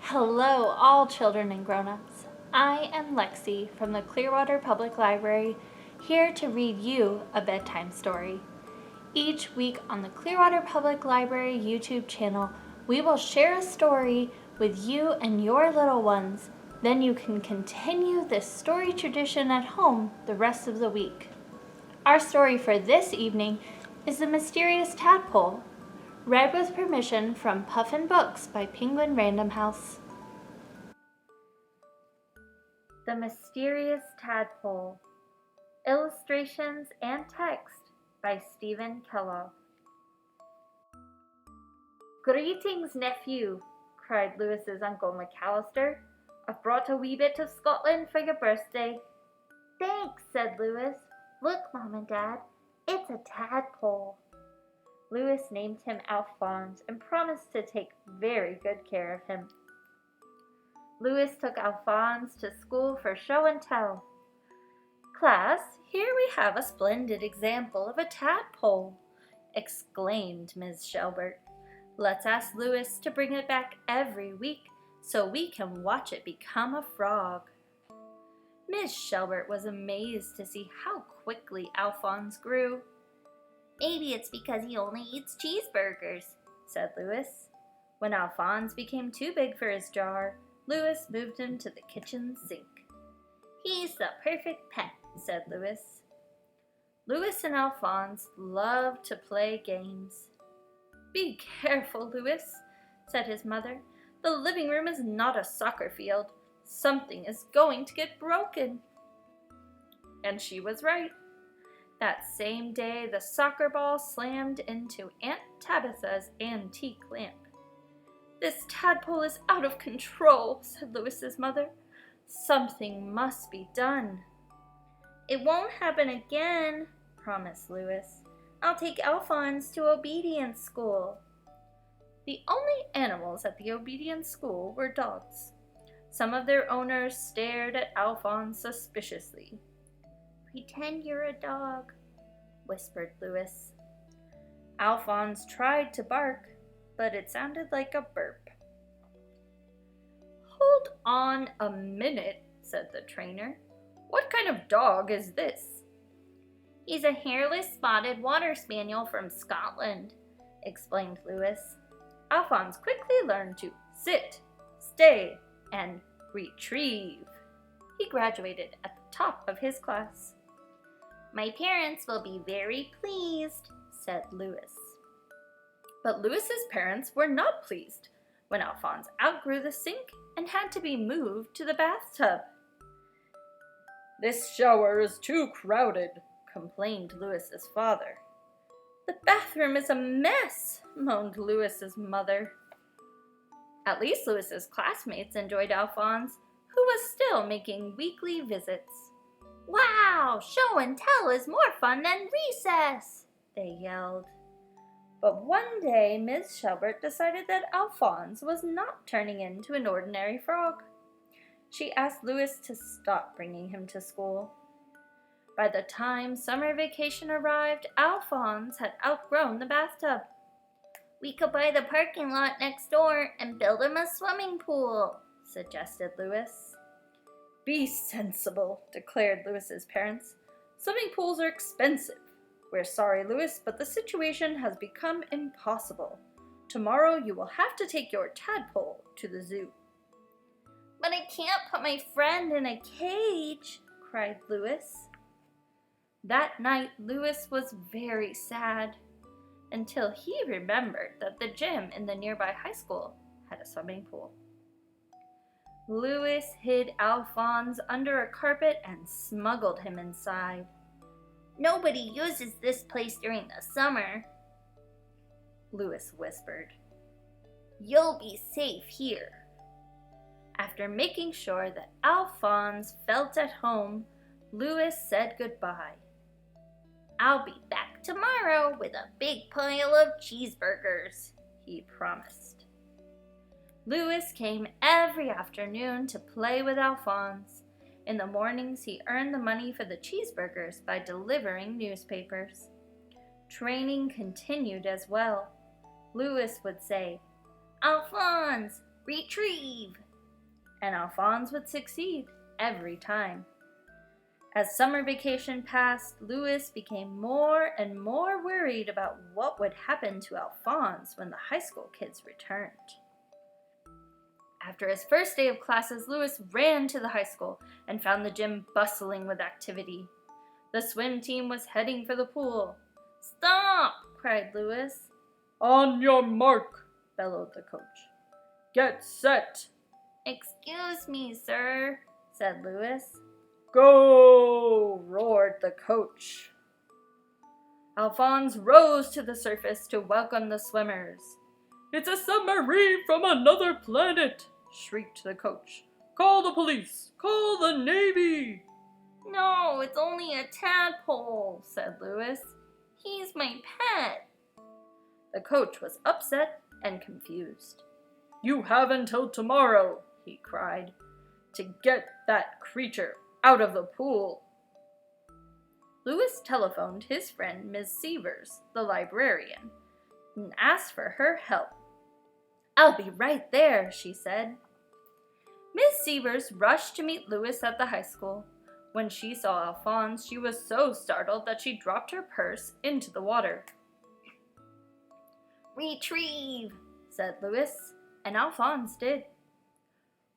Hello, all children and grown-ups. I am Lexi from the Clearwater Public Library, here to read you a bedtime story. Each week on the Clearwater Public Library YouTube channel, we will share a story with you and your little ones. Then you can continue this story tradition at home the rest of the week. Our story for this evening is The Mysterious Tadpole, read with permission from Puffin Books by Penguin Random House. The Mysterious Tadpole. Illustrations and text by Stephen Kellogg. "Greetings, nephew," cried Lewis's Uncle McAllister. "I've brought a wee bit of Scotland for your birthday." "Thanks," said Lewis. "Look, Mom and Dad, it's a tadpole." Lewis named him Alphonse and promised to take very good care of him. Lewis took Alphonse to school for show and tell. "Class, here we have a splendid example of a tadpole," exclaimed Ms. Shelbert. "Let's ask Lewis to bring it back every week so we can watch it become a frog." Ms. Shelbert was amazed to see how quickly Alphonse grew. "Maybe it's because he only eats cheeseburgers," said Lewis. When Alphonse became too big for his jar, Lewis moved him to the kitchen sink. "He's the perfect pet," said Lewis. Lewis and Alphonse loved to play games. "Be careful, Lewis," said his mother. "The living room is not a soccer field. Something is going to get broken." And she was right. That same day, the soccer ball slammed into Aunt Tabitha's antique lamp. "This tadpole is out of control," said Lewis's mother. "Something must be done." "It won't happen again," promised Lewis. "I'll take Alphonse to obedience school." The only animals at the obedience school were dogs. Some of their owners stared at Alphonse suspiciously. "Pretend you're a dog," whispered Lewis. Alphonse tried to bark, but it sounded like a burp. "Hold on a minute," said the trainer. "What kind of dog is this?" "He's a hairless spotted water spaniel from Scotland," explained Lewis. Alphonse quickly learned to sit, stay, and retrieve. He graduated at the top of his class. "My parents will be very pleased," said Lewis. But Lewis's parents were not pleased when Alphonse outgrew the sink and had to be moved to the bathtub. "This shower is too crowded," complained Lewis's father. "The bathroom is a mess," moaned Lewis's mother. At least Lewis's classmates enjoyed Alphonse, who was still making weekly visits. "Wow, show and tell is more fun than recess," they yelled. But one day, Ms. Shelbert decided that Alphonse was not turning into an ordinary frog. She asked Lewis to stop bringing him to school. By the time summer vacation arrived, Alphonse had outgrown the bathtub. "We could buy the parking lot next door and build him a swimming pool," suggested Lewis. "Be sensible," declared Lewis's parents. "Swimming pools are expensive. We're sorry, Lewis, but the situation has become impossible. Tomorrow you will have to take your tadpole to the zoo." "But I can't put my friend in a cage," cried Lewis. That night, Lewis was very sad, until he remembered that the gym in the nearby high school had a swimming pool. Lewis hid Alphonse under a carpet and smuggled him inside. "Nobody uses this place during the summer," Lewis whispered. "You'll be safe here." After making sure that Alphonse felt at home, Lewis said goodbye. "I'll be back tomorrow with a big pile of cheeseburgers," he promised. Lewis came every afternoon to play with Alphonse. In the mornings, he earned the money for the cheeseburgers by delivering newspapers. Training continued as well. Lewis would say, "Alphonse, Retrieve! And Alphonse would succeed every time. As summer vacation passed, Louis became more and more worried about what would happen to Alphonse when the high school kids returned. After his first day of classes, Louis ran to the high school and found the gym bustling with activity. The swim team was heading for the pool. "Stop!" cried Louis. "On your mark," bellowed the coach. "Get set." "Excuse me, sir," said Louis. "Go!" roared the coach. Alphonse rose to the surface to welcome the swimmers. "It's a submarine from another planet!" shrieked the coach. "Call the police! Call the Navy!" "No, it's only a tadpole," said Louis. "He's my pet." The coach was upset and confused. "You have until tomorrow," he cried, "to get that creature out of the pool." Louis telephoned his friend Miss Severs, the librarian, and asked for her help. "I'll be right there," she said. Miss Severs rushed to meet Louis at the high school. When she saw Alphonse, she was so startled that she dropped her purse into the water. "Retrieve," said Louis, and Alphonse did.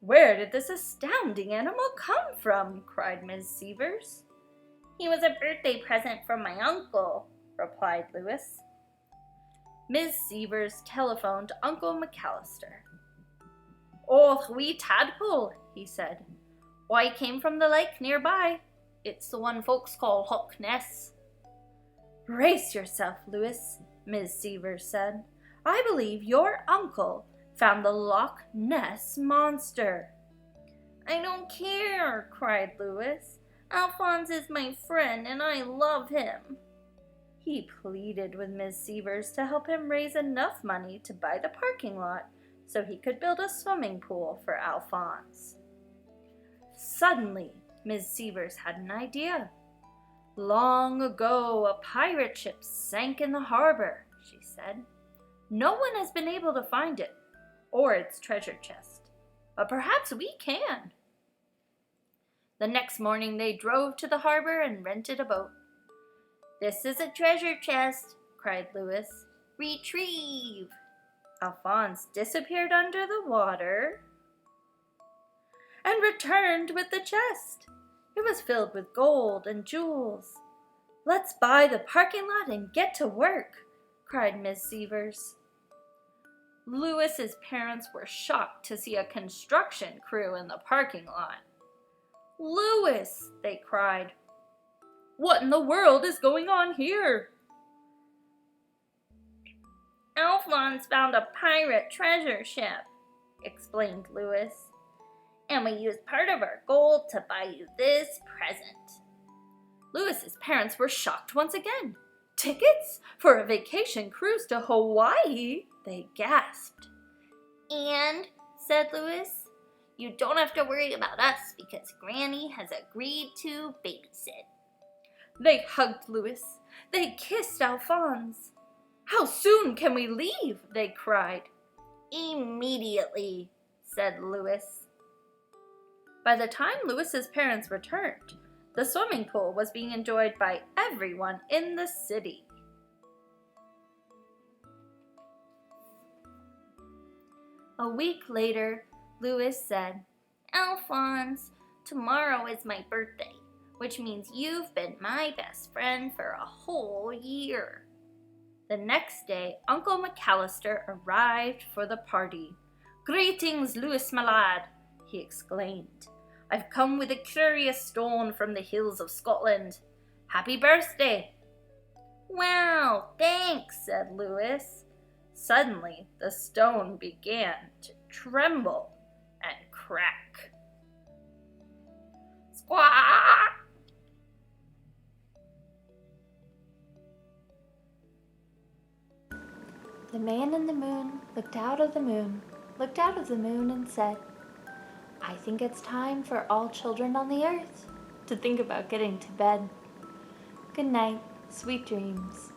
"Where did this astounding animal come from?" cried Miss Severs. "He was a birthday present from my uncle," replied Louis. Miss Severs telephoned Uncle McAllister. "Oh, wee tadpole," he said. "Why, he came from the lake nearby. It's the one folks call Loch Ness." "Brace yourself, Louis," Miss Severs said. "I believe your uncle found the Loch Ness monster." "I don't care," cried Louis. "Alphonse is my friend and I love him." He pleaded with Miss Severs to help him raise enough money to buy the parking lot so he could build a swimming pool for Alphonse. Suddenly, Miss Severs had an idea. "Long ago, a pirate ship sank in the harbor," she said. "No one has been able to find it, or its treasure chest, but perhaps we can." The next morning they drove to the harbor and rented a boat. "This is a treasure chest," cried Louis. "Retrieve!" Alphonse disappeared under the water and returned with the chest. It was filled with gold and jewels. "Let's buy the parking lot and get to work," cried Miss Severs. Louis's parents were shocked to see a construction crew in the parking lot. "Louis!" they cried. "What in the world is going on here?" "Alphonse found a pirate treasure ship," explained Louis, "and we used part of our gold to buy you this present." Louis's parents were shocked once again. "Tickets for a vacation cruise to Hawaii?" they gasped. "And," said Louis, "you don't have to worry about us because Granny has agreed to babysit." They hugged Louis. They kissed Alphonse. "How soon can we leave?" they cried. "Immediately," said Louis. By the time Louis's parents returned, the swimming pool was being enjoyed by everyone in the city. A week later, Louis said, "Alphonse, tomorrow is my birthday, which means you've been my best friend for a whole year." The next day, Uncle McAllister arrived for the party. "Greetings, Louis, my lad," he exclaimed. "I've come with a curious stone from the hills of Scotland. Happy birthday!" "Wow, thanks," said Louis. Suddenly, the stone began to tremble and crack. Squawk! The man in the moon looked out of the moon, looked out of the moon and said, "I think it's time for all children on the earth to think about getting to bed. Good night, sweet dreams."